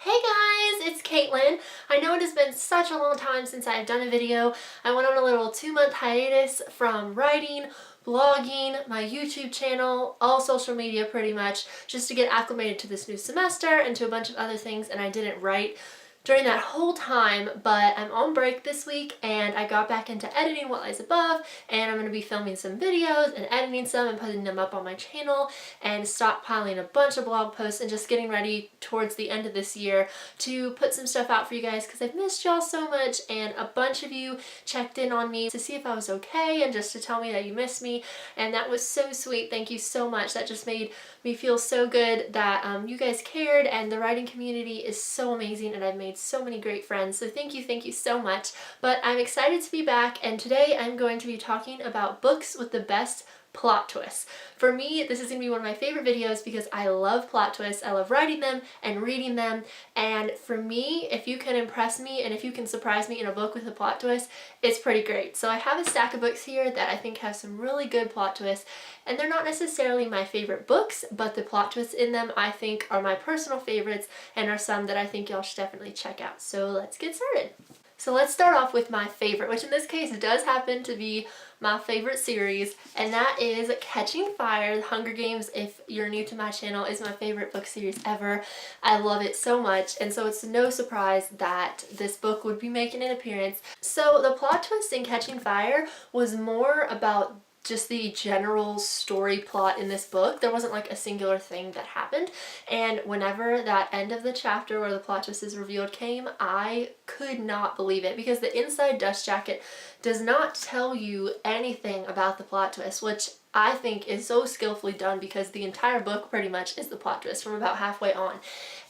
Hey guys, it's Caitlin. I know it has been such a long time since I've done a video. I went on a little 2-month hiatus from writing, blogging, my YouTube channel, all social media pretty much, just to get acclimated to this new semester and to a bunch of other things, and I didn't write during that whole time, but I'm on break this week and I got back into editing What Lies Above, and I'm going to be filming some videos and editing some and putting them up on my channel and stockpiling a bunch of blog posts and just getting ready towards the end of this year to put some stuff out for you guys because I've missed y'all so much, and a bunch of you checked in on me to see if I was okay and just to tell me that you missed me, and that was so sweet. Thank you so much. That just made me feel so good that you guys cared, and the writing community is so amazing and I've made so many great friends, so thank you so much. But I'm excited to be back, and today I'm going to be talking about books with the best plot twists. For me, this is going to be one of my favorite videos because I love plot twists. I love writing them and reading them, and for me, if you can impress me and if you can surprise me in a book with a plot twist, it's pretty great. So I have a stack of books here that I think have some really good plot twists, and they're not necessarily my favorite books, but the plot twists in them I think are my personal favorites and are some that I think y'all should definitely check out. So let's get started. So let's start off with my favorite, which in this case does happen to be my favorite series, and that is Catching Fire. The Hunger Games, if you're new to my channel, is my favorite book series ever. I love it so much, and so it's no surprise that this book would be making an appearance. So the plot twist in Catching Fire was more about just the general story plot in this book. There wasn't like a singular thing that happened, and whenever that end of the chapter where the plot twist is revealed came, I could not believe it, because the inside dust jacket does not tell you anything about the plot twist, which I think is so skillfully done because the entire book pretty much is the plot twist from about halfway on.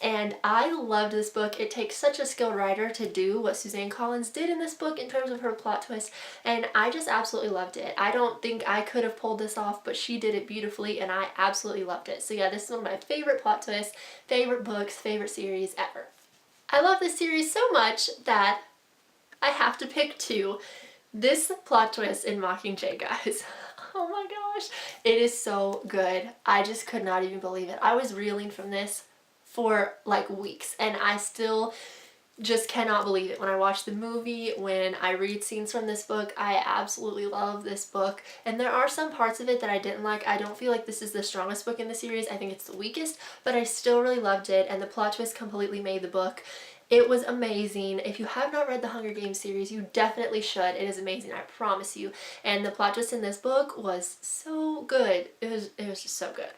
And I loved this book. It takes such a skilled writer to do what Suzanne Collins did in this book in terms of her plot twist, and I just absolutely loved it. I don't think I could have pulled this off, but she did it beautifully and I absolutely loved it. So yeah, this is one of my favorite plot twists, favorite books, favorite series ever. I love this series so much that I have to pick two. This plot twist in Mockingjay, guys. Oh my gosh, it is so good. I just could not even believe it. I was reeling from this for like weeks, and I still just cannot believe it. When I watch the movie, when I read scenes from this book, I absolutely love this book. And there are some parts of it that I didn't like. I don't feel like this is the strongest book in the series. I think it's the weakest, but I still really loved it, and the plot twist completely made the book. It was amazing. If you have not read the Hunger Games series, you definitely should. It is amazing, I promise you. And the plot twist in this book was so good. It was just so good.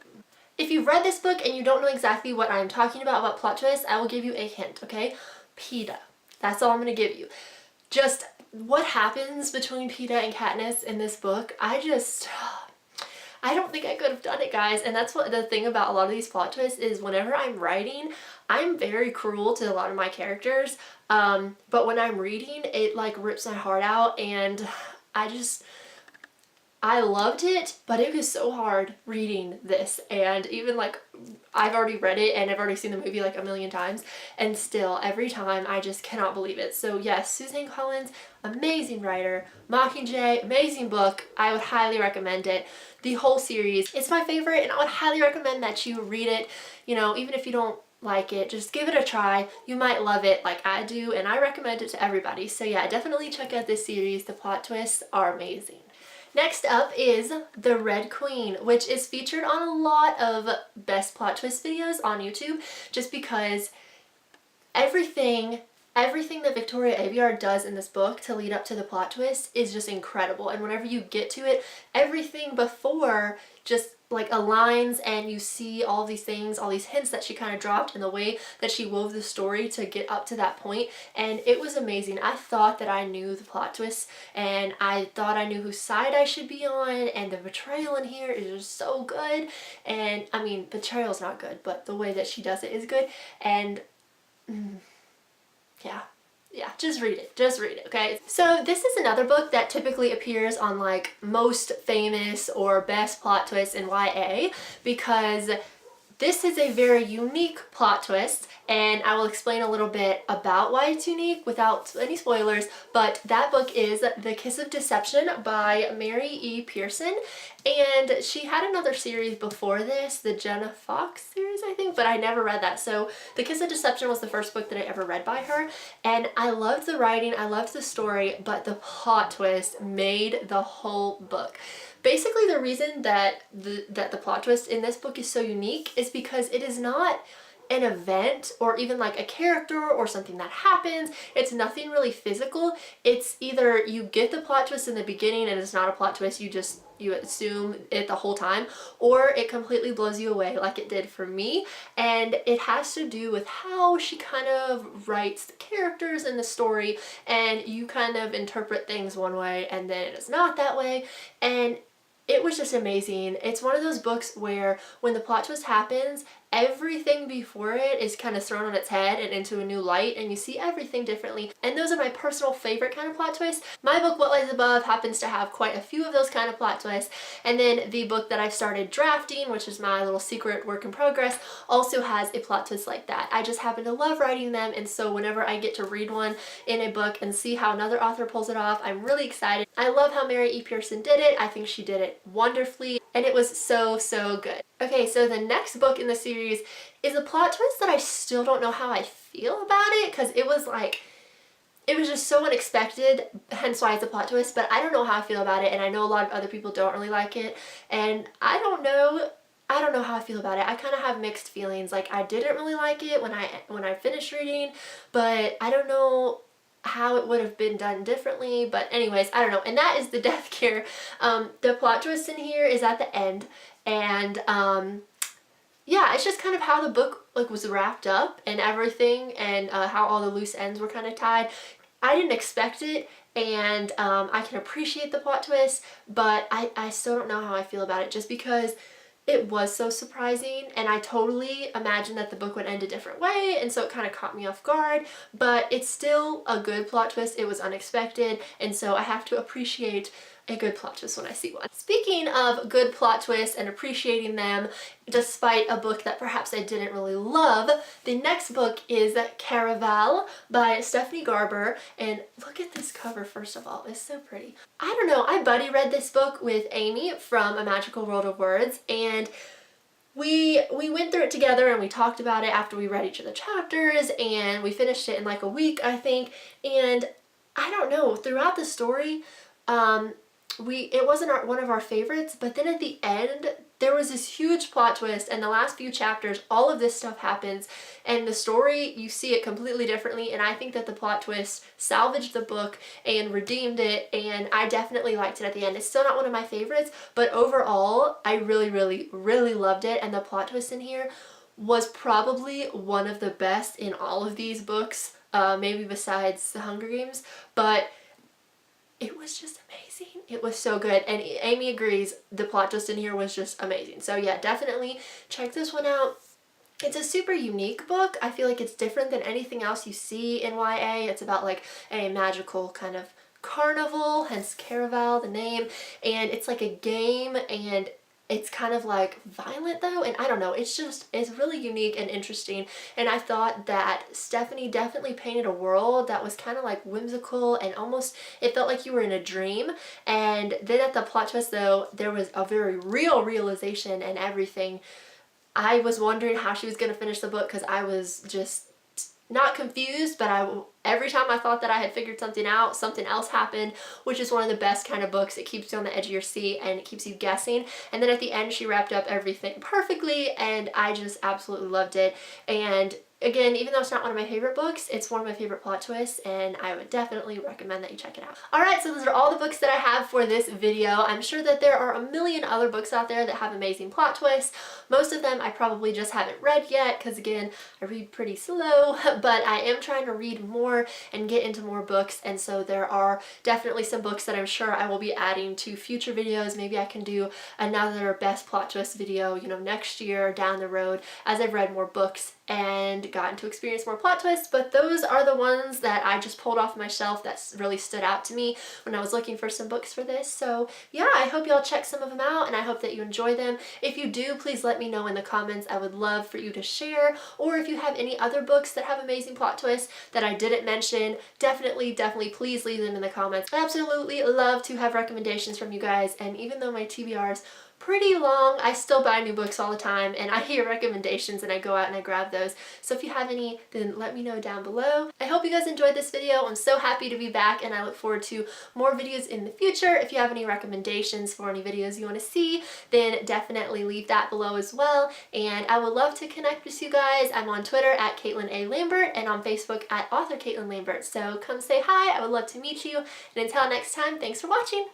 If you've read this book and you don't know exactly what I'm talking about plot twists, I will give you a hint, okay? Peeta. That's all I'm going to give you. Just what happens between Peeta and Katniss in this book, I don't think I could have done it, guys. And that's what the thing about a lot of these plot twists is, whenever I'm writing, I'm very cruel to a lot of my characters, but when I'm reading, it like rips my heart out, and I loved it, but it was so hard reading this, and even like I've already read it and I've already seen the movie like a million times, and still every time I just cannot believe it. So yes, Suzanne Collins, amazing writer. Mockingjay, amazing book. I would highly recommend it. The whole series, it's my favorite, and I would highly recommend that you read it. You know, even if you don't like it, just give it a try. You might love it like I do, and I recommend it to everybody. So yeah, definitely check out this series. The plot twists are amazing. Next up is The Red Queen, which is featured on a lot of best plot twist videos on YouTube, just because everything that Victoria Aveyard does in this book to lead up to the plot twist is just incredible. And whenever you get to it, everything before just like aligns, and you see all these things, all these hints that she kind of dropped in the way that she wove the story to get up to that point, and it was amazing. I thought that I knew the plot twists, and I thought I knew whose side I should be on, and the betrayal in here is just so good. And I mean, betrayal's not good, but the way that she does it is good, and yeah, just read it, okay? So this is another book that typically appears on like most famous or best plot twists in YA, because This is a very unique plot twist, and I will explain a little bit about why it's unique without any spoilers, but that book is The Kiss of Deception by Mary E. Pearson, and she had another series before this, the Jenna Fox series, I think, but I never read that. So The Kiss of Deception was the first book that I ever read by her, and I loved the writing, I loved the story, but the plot twist made the whole book. Basically, the reason that the plot twist in this book is so unique is because it is not an event or even like a character or something that happens. It's nothing really physical. It's either you get the plot twist in the beginning and it's not a plot twist, you assume it the whole time, or it completely blows you away like it did for me. And it has to do with how she kind of writes the characters in the story, and you kind of interpret things one way and then it is not that way. And it was just amazing. It's one of those books where when the plot twist happens, everything before it is kind of thrown on its head and into a new light, and you see everything differently. And those are my personal favorite kind of plot twists. My book, What Lies Above, happens to have quite a few of those kind of plot twists. And then the book that I've started drafting, which is my little secret work in progress, also has a plot twist like that. I just happen to love writing them, and so whenever I get to read one in a book and see how another author pulls it off, I'm really excited. I love how Mary E. Pearson did it. I think she did it wonderfully, and it was so, so good. Okay, so the next book in the series is a plot twist that I still don't know how I feel about it, because it was just so unexpected, hence why it's a plot twist, but I don't know how I feel about it, and I know a lot of other people don't really like it, and I don't know how I feel about it. I kind of have mixed feelings. Like, I didn't really like it when I finished reading, but I don't know how it would have been done differently. But anyways, I don't know. And that is The Death Cure. The plot twist in here is at the end, and yeah, it's just kind of how the book was wrapped up and everything, and how all the loose ends were kind of tied. I didn't expect it, and I can appreciate the plot twist, but I still don't know how I feel about it, just because it was so surprising, and I totally imagined that the book would end a different way, and so it kind of caught me off guard, but it's still a good plot twist. It was unexpected, and so I have to appreciate a good plot twist when I see one. Speaking of good plot twists and appreciating them despite a book that perhaps I didn't really love, the next book is Careeval by Stephanie Garber, and look at this cover first of all, it's so pretty. I don't know, I buddy read this book with Amy from A Magical World of Words, and we went through it together and we talked about it after we read each of the chapters, and we finished it in like a week, I think. And I don't know, throughout the story, it wasn't one of our favorites, but then at the end there was this huge plot twist, and the last few chapters all of this stuff happens, and the story, you see it completely differently, and I think that the plot twist salvaged the book and redeemed it, and I definitely liked it at the end. It's still not one of my favorites, but overall I really, really, really loved it, and the plot twist in here was probably one of the best in all of these books, maybe besides The Hunger Games, but it was just amazing. It was so good, and Amy agrees, the plot twist in here was just amazing. So yeah, definitely check this one out. It's a super unique book. I feel like it's different than anything else you see in YA. It's about like a magical kind of carnival, hence Careeval, the name, and it's like a game, and it's kind of like violent though, and I don't know, it's really unique and interesting, and I thought that Stephanie definitely painted a world that was kind of like whimsical, and almost it felt like you were in a dream. And then at the plot twist though, there was a very real realization and everything. I was wondering how she was going to finish the book, because I was just not confused, but every time I thought that I had figured something out, something else happened, which is one of the best kind of books. It keeps you on the edge of your seat and it keeps you guessing. And then at the end, she wrapped up everything perfectly, and I just absolutely loved it. And again, even though it's not one of my favorite books, it's one of my favorite plot twists, and I would definitely recommend that you check it out. Alright, so those are all the books that I have for this video. I'm sure that there are a million other books out there that have amazing plot twists. Most of them I probably just haven't read yet, because again, I read pretty slow, but I am trying to read more and get into more books, and so there are definitely some books that I'm sure I will be adding to future videos. Maybe I can do another best plot twist video, you know, next year down the road as I've read more books and gotten to experience more plot twists, but those are the ones that I just pulled off my shelf that really stood out to me when I was looking for some books for this. So yeah, I hope y'all check some of them out, and I hope that you enjoy them. If you do, please let me know in the comments. I would love for you to share, or if you have any other books that have amazing plot twists that I didn't mention, definitely please leave them in the comments. I absolutely love to have recommendations from you guys, and even though my TBR's pretty long, I still buy new books all the time, and I hear recommendations and I go out and I grab those. So if you have any, then let me know down below. I hope you guys enjoyed this video. I'm so happy to be back, and I look forward to more videos in the future. If you have any recommendations for any videos you want to see, then definitely leave that below as well, and I would love to connect with you guys. I'm on Twitter at Caitlin A. Lambert and on Facebook at author Caitlin Lambert, so come say hi. I would love to meet you, and until next time, thanks for watching.